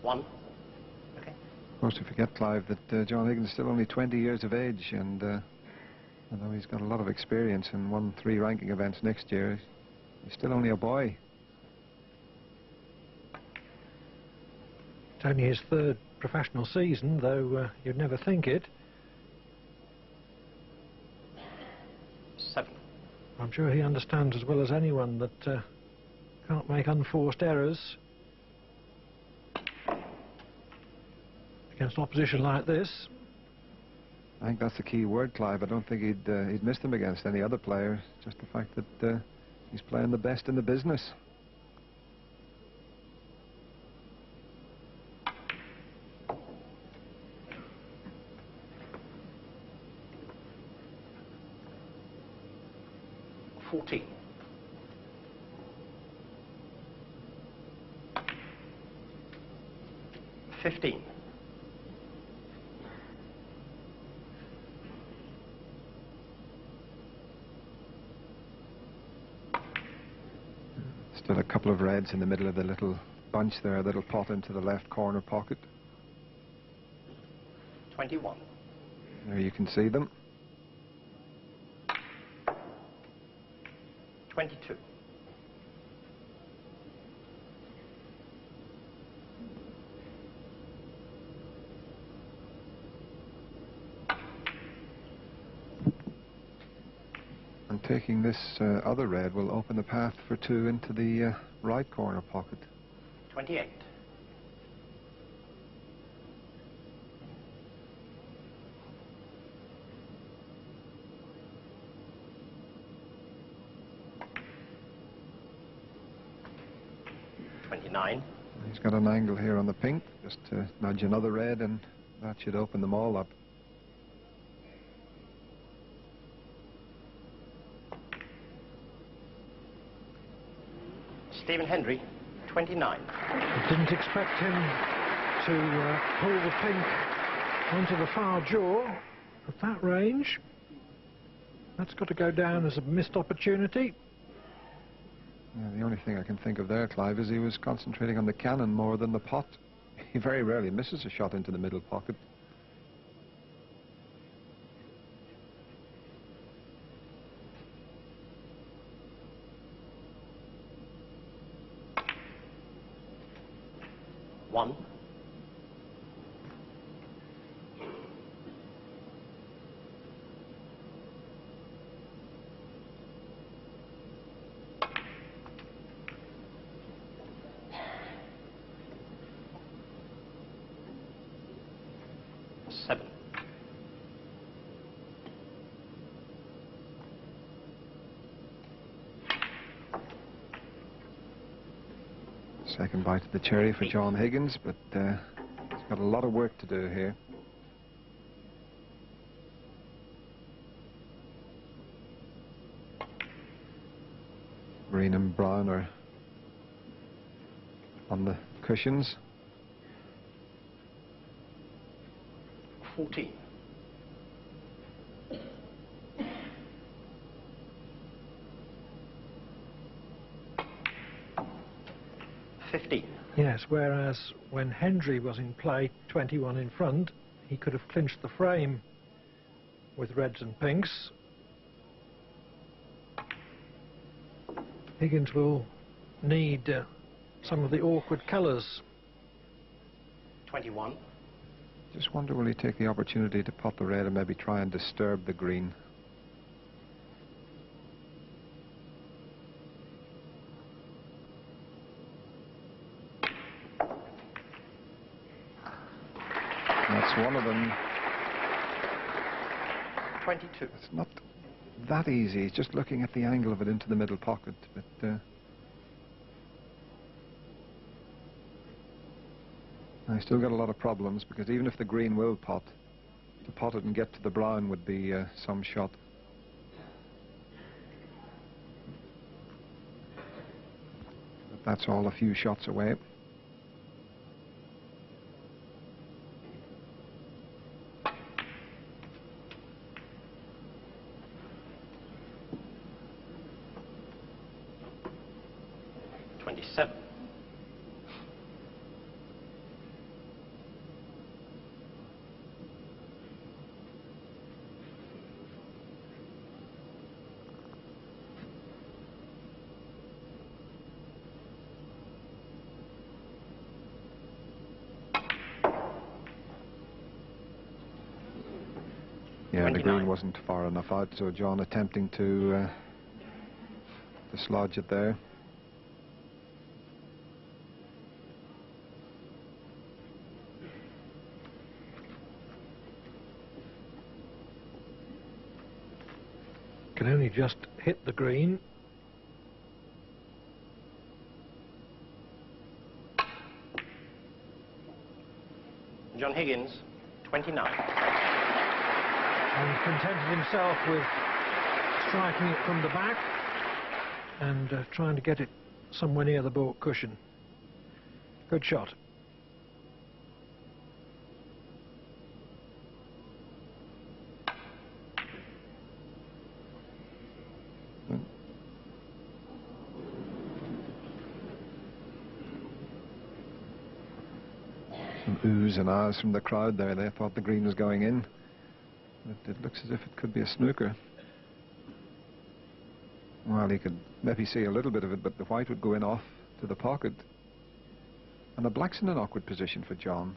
1. Okay. Of course, to forget, Clive, that John Higgins is still only 20 years of age, and although he's got a lot of experience and won 3 ranking events next year, he's still only a boy. It's only his 3rd professional season, though you'd never think it. 7. I'm sure he understands as well as anyone that can't make unforced errors against opposition like this. I think that's the key word, Clive. I don't think he'd missed him against any other player. Just the fact that he's playing the best in the business. $15. Still a couple of reds in the middle of the little bunch there, a little pot into the left corner pocket. 21. There you can see them. 22. And taking this other red will open the path for 2 into the right corner pocket. 28. He's got an angle here on the pink, just to nudge another red, and that should open them all up. Stephen Hendry, 29. I didn't expect him to pull the pink onto the far jaw at that range. That's got to go down as a missed opportunity. Yeah, the only thing I can think of there, Clive, is he was concentrating on the cannon more than the pot. He very rarely misses a shot into the middle pocket. One. Seven. Second bite of the cherry for John Higgins, but he's got a lot of work to do here. Green and brown are on the cushions. 14. Yes, whereas when Hendry was in play, 21 in front, he could have clinched the frame with reds and pinks. Higgins will need some of the awkward colours. 21. Just wonder, will he take the opportunity to pot the red and maybe try and disturb the green? That's one of them. 22. It's not that easy. He's just looking at the angle of it into the middle pocket, but I still got a lot of problems, because even if the green will pot, to pot it and get to the brown would be some shot. But that's all a few shots away. the green wasn't far enough out, so John attempting to dislodge it there. Can only just hit the green. John Higgins, 29. And contented himself with striking it from the back and trying to get it somewhere near the baulk cushion. Good shot. Some oohs and ahs from the crowd there. They thought the green was going in. But it looks as if it could be a snooker. Well, he could maybe see a little bit of it, but the white would go in off to the pocket. And the black's in an awkward position for John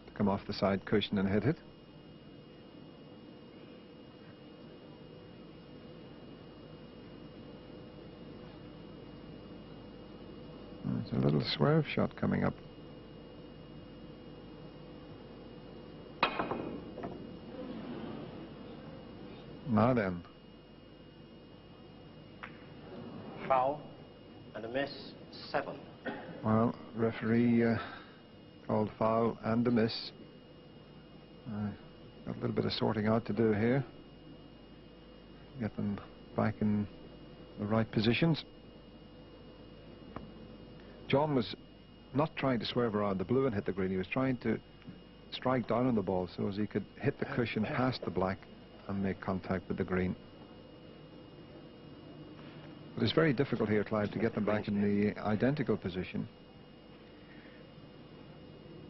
to come off the side cushion and hit it. There's a little swerve shot coming up. Now then. Foul and a miss, 7. Well, referee called foul and a miss. Got a little bit of sorting out to do here. Get them back in the right positions. John was not trying to swerve around the blue and hit the green. He was trying to strike down on the ball so as he could hit the cushion past the black and make contact with the green. But it's very difficult here, Clive, to get them back in the identical position.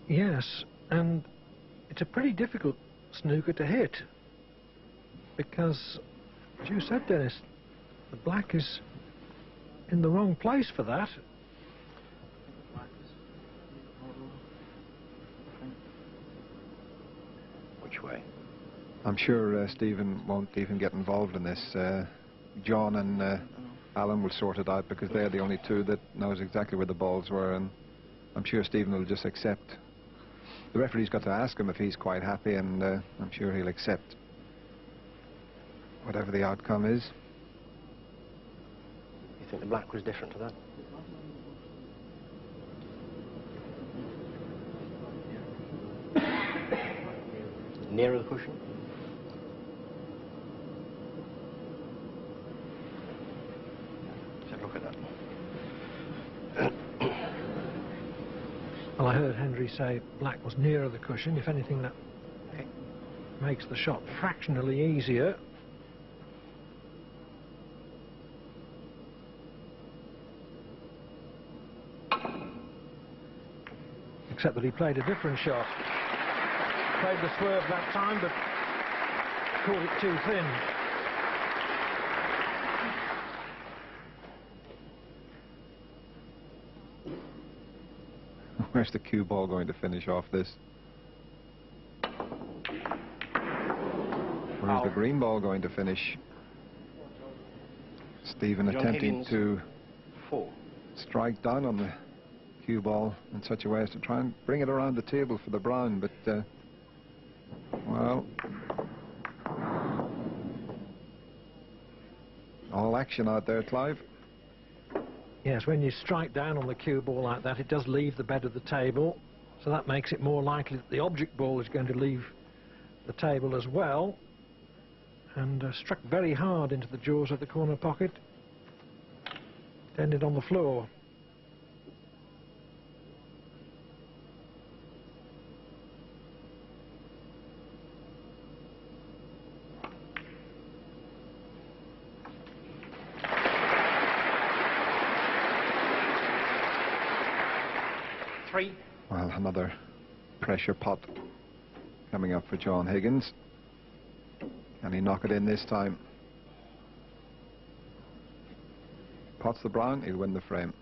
Yes, and it's a pretty difficult snooker to hit because, as you said, Dennis, the black is in the wrong place for that. Which way? I'm sure Stephen won't even get involved in this. John and Alan will sort it out because they're the only two that knows exactly where the balls were, and I'm sure Stephen will just accept. The referee's got to ask him if he's quite happy, and I'm sure he'll accept whatever the outcome is. You think the black was different to that? Nearer the cushion? Let's have a look at that. Well, I heard Henry say black was nearer the cushion. If anything, that makes the shot fractionally easier. Except that he played a different shot. Played the swerve that time, but caught it too thin. Where's the cue ball going to finish off this? Where's the green ball going to finish? Stephen John attempting Higgins, to 4. strike down on the cue ball in such a way as to try and bring it around the table for the brown, but well, all action out there, Clive. Yes, when you strike down on the cue ball like that, it does leave the bed of the table, so that makes it more likely that the object ball is going to leave the table as well. And struck very hard into the jaws of the corner pocket. It ended on the floor. Well, another pressure pot coming up for John Higgins. Can he knock it in this time? Pots the brown, he'll win the frame.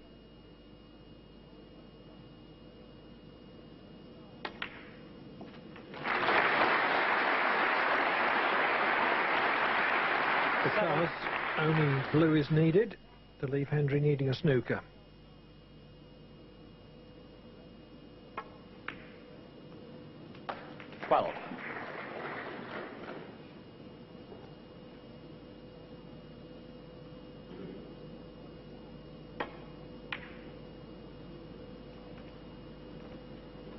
because only blue is needed to leave Hendry needing a snooker. Twelve.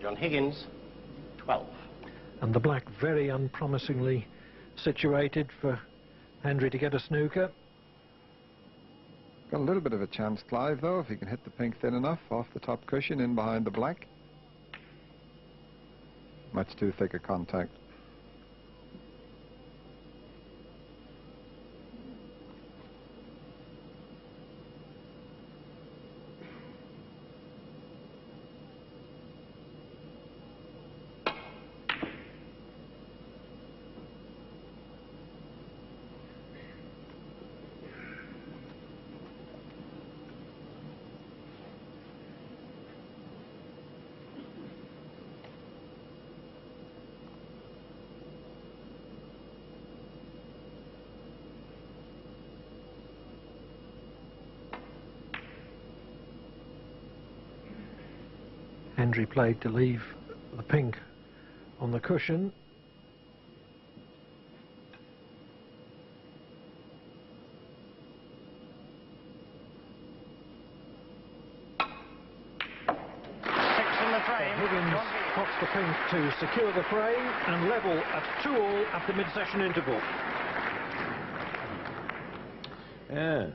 John Higgins, 12. And the black very unpromisingly situated for Hendry to get a snooker. Got a little bit of a chance, Clive, though, if he can hit the pink thin enough off the top cushion in behind the black. Much too thick a contact. Hendry played to leave the pink on the cushion. Higgins pots the pink to secure the frame and level at 2-all at the mid-session interval. Yeah.